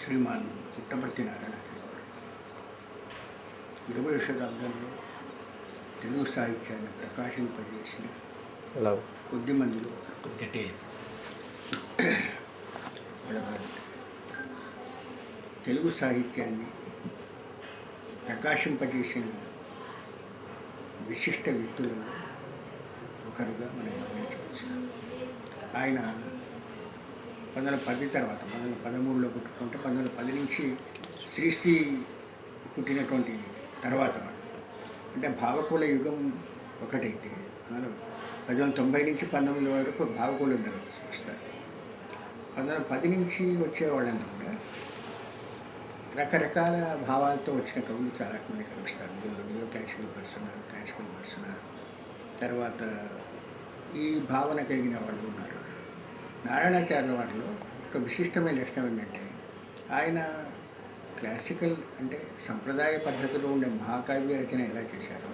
శ్రీమాన్ పుట్టపర్తి నారాయణాచార్య గారు 20వ శతాబ్దంలో తెలుగు సాహిత్యాన్ని ప్రకాశింపజేసిన కొద్ది మందిలో తెలుగు సాహిత్యాన్ని ప్రకాశింపజేసిన విశిష్ట వ్యక్తులలో ఒకరుగా మనం గమనించవచ్చు. ఆయన 1910 తర్వాత 1913లో పుట్టుకుంటే 1910 నుంచి శ్రీశ్రీ పుట్టినటువంటి తర్వాత అంటే భావకుల యుగం ఒకటైతే 1990 నుంచి 19 వరకు భావకులు వస్తారు. 1910 నుంచి వచ్చే వాళ్ళంతా కూడా రకరకాల భావాలతో వచ్చిన కవులు చాలా మంది కనిపిస్తారు. దీనిలో నియో క్లాసికల్ బర్డ్స్ ఉన్నారు, క్లాసికల్ బర్డ్స్ ఉన్నారు, తర్వాత ఈ భావన కలిగిన వాళ్ళు ఉన్నారు. నారాయణాచార్యుల వారిలో ఒక విశిష్టమైన లక్షణం ఏంటంటే ఆయన క్లాసికల్ అంటే సంప్రదాయ పద్ధతిలో ఉండే మహాకావ్య రచన ఎలా చేశారో,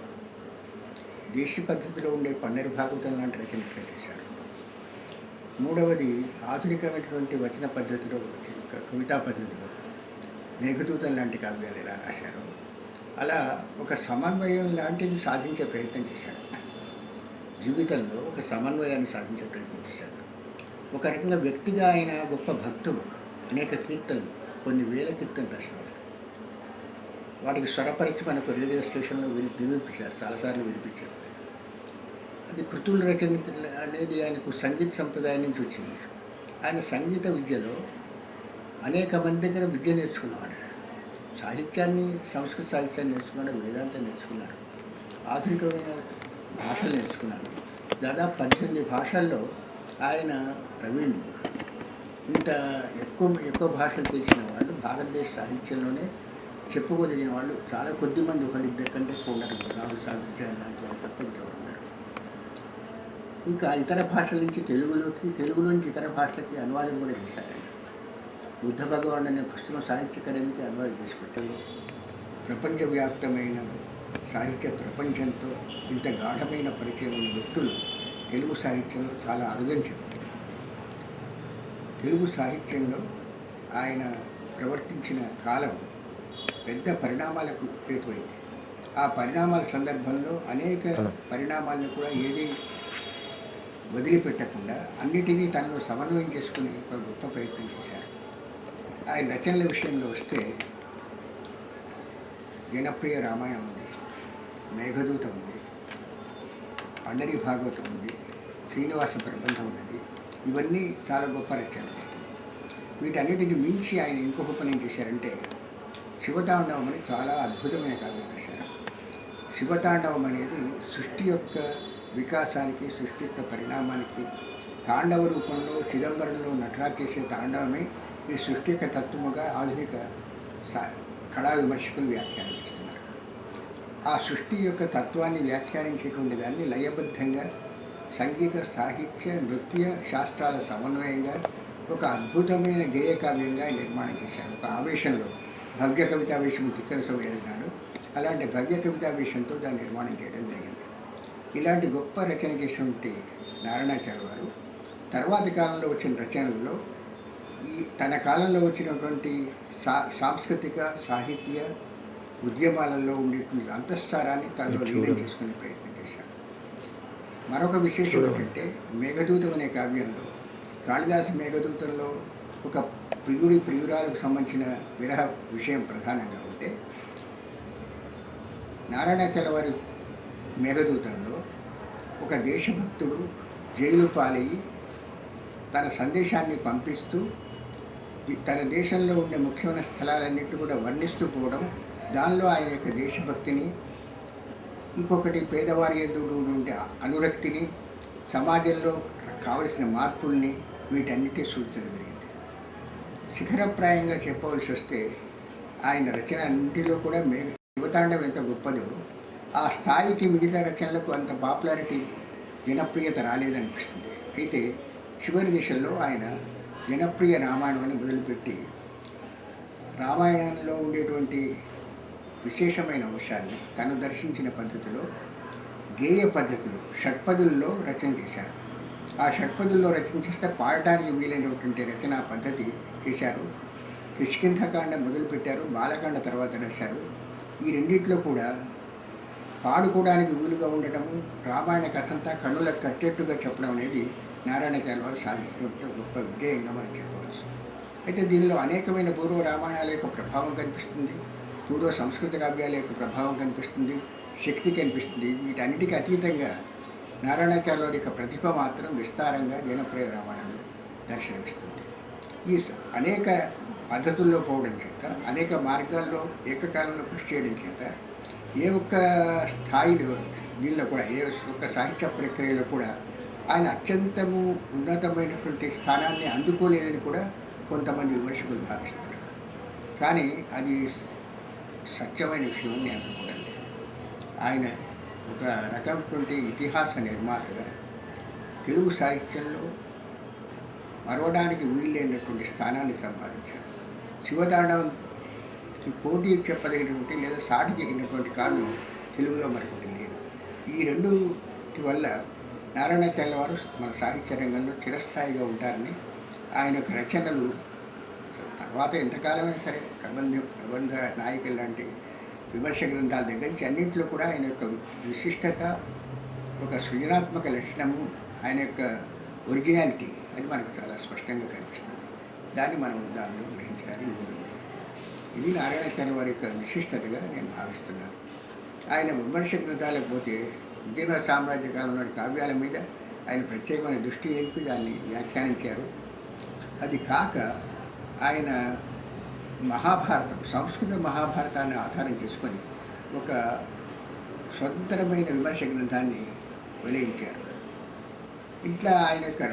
దేశీ పద్ధతిలో ఉండే పన్నెరు భాగవతం లాంటి రచన ఎట్లా చేశారు, మూడవది ఆధునికమైనటువంటి వచన పద్ధతిలో కవితా పద్ధతిలో మేఘదూతం లాంటి కావ్యాలు ఎలా రాశారో అలా ఒక సమన్వయం లాంటిది సాధించే ప్రయత్నం చేశాడు. జీవితంలో ఒక సమన్వయాన్ని సాధించే ప్రయత్నం చేశాడు. ఒక రకంగా వ్యక్తిగా ఆయన గొప్ప భక్తుడు. అనేక కీర్తనలు, కొన్ని వేల కీర్తనలు రాసినాడు. వాటికి స్వరపరిచి మనకు రేడియో స్టేషన్లో వినిపించారు, చాలాసార్లు వినిపించారు. అది కృతులు రచన అనేది ఆయనకు సంగీత సంప్రదాయం నుంచి వచ్చింది. ఆయన సంగీత విద్యలో అనేక మంది దగ్గర విద్య నేర్చుకున్నాడు. సాహిత్యాన్ని, సంస్కృత సాహిత్యాన్ని నేర్చుకున్నాడు, వేదాంతం నేర్చుకున్నాడు, ఆధునికమైన భాషలు నేర్చుకున్నాడు. దాదాపు 18 భాషల్లో ఆయన ప్రవీణుడు. ఇంత ఎక్కువ భాషలు తెలిసిన వాళ్ళు భారతదేశ సాహిత్యంలోనే చెప్పుకోదగిన వాళ్ళు చాలా కొద్ది మంది, ఒకళ్ళిద్దరి కంటే ఎక్కువ ఉన్నారు. రాహుల్ సాగర్ లాంటి వాళ్ళు తప్ప ఇంకెవరు ఉన్నారు. ఇంకా ఇతర భాషల నుంచి తెలుగు నుంచి ఇతర భాషలకి అనువాదం కూడా చేశారు. బుద్ధ భగవాన్ అనే పుస్తకం సాహిత్య అకాడమీకి అనువాదం చేసి పెట్టారు. ప్రపంచవ్యాప్తమైన సాహిత్య ప్రపంచంతో ఇంత గాఢమైన పరిచయం ఉన్న వ్యక్తులు తెలుగు సాహిత్యంలో చాలా అరుదని చెప్పారు. తెలుగు సాహిత్యంలో ఆయన ప్రవర్తించిన కాలం పెద్ద పరిణామాలకు హేతువైంది. ఆ పరిణామాల సందర్భంలో అనేక పరిణామాలను కూడా ఏది వదిలిపెట్టకుండా అన్నిటినీ తనలో సమన్వయం చేసుకుని ఒక గొప్ప ప్రయత్నం చేశారు. ఆయన రచనల విషయంలో వస్తే జనప్రియ రామాయణం ఉంది, మేఘదూతం ఉంది, పన్నెరి భాగవతం ఉంది, శ్రీనివాస ప్రబంధం ఉన్నది. ఇవన్నీ చాలా గొప్ప రచనలు. వీటన్నిటిని మించి ఆయన ఇంకొక పని ఏం చేశారంటే శివతాండవం అని చాలా అద్భుతమైన కావ్యం రాశారు. శివతాండవం అనేది సృష్టి యొక్క వికాసానికి, సృష్టి యొక్క పరిణామానికి తాండవ రూపంలో చిదంబరంలో నటరాజు చేసే తాండవమే ఈ సృష్టి యొక్క తత్వముగా ఆధునిక కళా విమర్శకులు వ్యాఖ్యానం చేస్తున్నారు. ఆ సృష్టి యొక్క తత్వాన్ని వ్యాఖ్యానించేటువంటి దాన్ని లయబద్ధంగా సంగీత, సాహిత్య, నృత్య శాస్త్రాల సమన్వయంగా ఒక అద్భుతమైన గేయ కావ్యంగా నిర్మాణం చేశారు. ఒక ఆవేశంలో భవ్య కవితావేశం తిక్కన సౌకర్యాడు, అలాంటి భవ్య కవితావేశంతో దాన్ని నిర్మాణం చేయడం జరిగింది. ఇలాంటి గొప్ప రచన చేసినటువంటి నారాయణాచార్య వారు తర్వాతి కాలంలో వచ్చిన రచనల్లో తన కాలంలో వచ్చినటువంటి సాంస్కృతిక, సాహిత్య ఉద్యమాలలో ఉండేటువంటి అంతఃసారాన్ని తనలో లీనం చేసుకునే ప్రయత్నం చేశాడు. మరొక విశేషం ఏంటంటే మేఘదూతం అనే కావ్యంలో కాళిదాసు మేఘదూతంలో ఒక ప్రియురాలకు సంబంధించిన విరహ విషయం ప్రధానంగా ఉంటే, నారాయణాచార్య వారి మేఘదూతంలో ఒక దేశభక్తుడు జైలు పాలయ్యి తన సందేశాన్ని పంపిస్తూ తన దేశంలో ఉండే ముఖ్యమైన స్థలాలన్నిటి కూడా వర్ణిస్తూ పోవడం, దానిలో ఆయన యొక్క దేశభక్తిని, ఇంకొకటి పేదవారి ఎదురు ఉండే అనురక్తిని, సమాజంలో కావలసిన మార్పుల్ని, వీటన్నిటి సూచించడం జరిగింది. శిఖరప్రాయంగా చెప్పవలసి వస్తే ఆయన రచన అన్నింటిలో కూడా శివతాండవం ఎంత గొప్పదో ఆ స్థాయికి మిగతా రచనలకు అంత పాపులారిటీ, జనప్రియత రాలేదనిపిస్తుంది. అయితే చివరి దిశల్లో ఆయన జనప్రియ రామాయణం అని మొదలుపెట్టి రామాయణంలో ఉండేటువంటి విశేషమైన అంశాన్ని తను దర్శించిన పద్ధతిలో గేయ పద్ధతిలో షట్పదుల్లో రచన చేశారు. ఆ షట్పదుల్లో రచన చేస్తే పాడటానికి వీలైనటువంటి రచనా పద్ధతి చేశారు. కిష్కింధకాండ మొదలుపెట్టారు, బాలకాండ తర్వాత రాశారు. ఈ రెండిట్లో కూడా పాడుకోవడానికి వీలుగా ఉండటము, రామాయణ కథంతా కన్నులకు కట్టేట్టుగా చెప్పడం అనేది నారాయణాచార్య వారు సాధించినట్టు గొప్ప విజయంగా మనం చెప్పవచ్చు. అయితే దీనిలో అనేకమైన పూర్వ రామాయణాల యొక్క ప్రభావం కనిపిస్తుంది, పూర్వ సంస్కృత కావ్యాల యొక్క ప్రభావం కనిపిస్తుంది, శక్తి కనిపిస్తుంది. వీటన్నిటికీ అతీతంగా నారాయణాచార్య వారి యొక్క ప్రతిభ మాత్రం విస్తారంగా జనప్రియ రామాయణంలో దర్శనమిస్తుంది. ఈ అనేక పద్ధతుల్లో పోవడం చేత, అనేక మార్గాల్లో ఏకకాలంలో కృషి చేయడం చేత ఏ ఒక్క స్థాయిలో దీనిలో కూడా ఏ ఒక్క సాహిత్య ప్రక్రియలో కూడా ఆయన అత్యంతము ఉన్నతమైనటువంటి స్థానాన్ని అందుకోలేదని కూడా కొంతమంది విమర్శకులు భావిస్తారు. కానీ అది సత్యమైన విషయం అని నేను అనుకోవడం లేదు. ఆయన ఒక రకమైనటువంటి ఇతిహాస నిర్మాతగా తెలుగు సాహిత్యంలో మరవడానికి వీలైనటువంటి స్థానాన్ని సంపాదించారు. శివతాండవంకి పోటీ చెప్పదగినటువంటి లేదా సాటి చేయనటువంటి కావ్యం తెలుగులో మరొకటి లేదు. ఈ రెండుటి వల్ల నారాయణాచార్య వారు మన సాహిత్య రంగంలో చిరస్థాయిగా ఆయన యొక్క రచనలు తర్వాత ఎంతకాలమైనా సరే ప్రబంధ నాయకులు లాంటి విమర్శ గ్రంథాల దగ్గర నుంచి అన్నింటిలో కూడా ఆయన యొక్క విశిష్టత, ఒక సృజనాత్మక లక్షణము, ఆయన యొక్క ఒరిజినాలిటీ అది మనకు చాలా స్పష్టంగా కనిపిస్తుంది. దాన్ని మనం దానిలో గ్రహించడానికి వీలుంది. ఇది నారాయణాచార్య వారి యొక్క విశిష్టతగా నేను భావిస్తున్నాను. ఆయన విమర్శ గ్రంథాలకు పోతే విజయనగర సామ్రాజ్య కాలంలోని కావ్యాల మీద ఆయన ప్రత్యేకమైన దృష్టి నిలిపి దాన్ని వ్యాఖ్యానించారు. అది కాక ఆయన మహాభారతం, సంస్కృత మహాభారతాన్ని ఆధారం చేసుకొని ఒక స్వతంత్రమైన విమర్శ గ్రంథాన్ని వెలిగించారు. ఇట్లా ఆయన యొక్క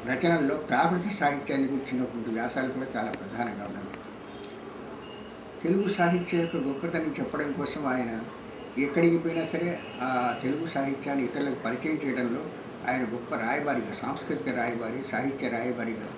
రచనల్లో ప్రాకృతిక సాహిత్యాన్ని గురించినటువంటి వ్యాసాలు కూడా చాలా ప్రధానంగా ఉన్నాయి. తెలుగు సాహిత్యం యొక్క గొప్పతనం చెప్పడం కోసం ఆయన ఎక్కడికి పోయినా సరే ఆ తెలుగు సాహిత్యాన్ని ఇతరులకు పరిచయం చేయడంలో ఆయన గొప్ప రాయబారిగా, సాంస్కృతిక రాయబారి, సాహిత్య రాయబారిగా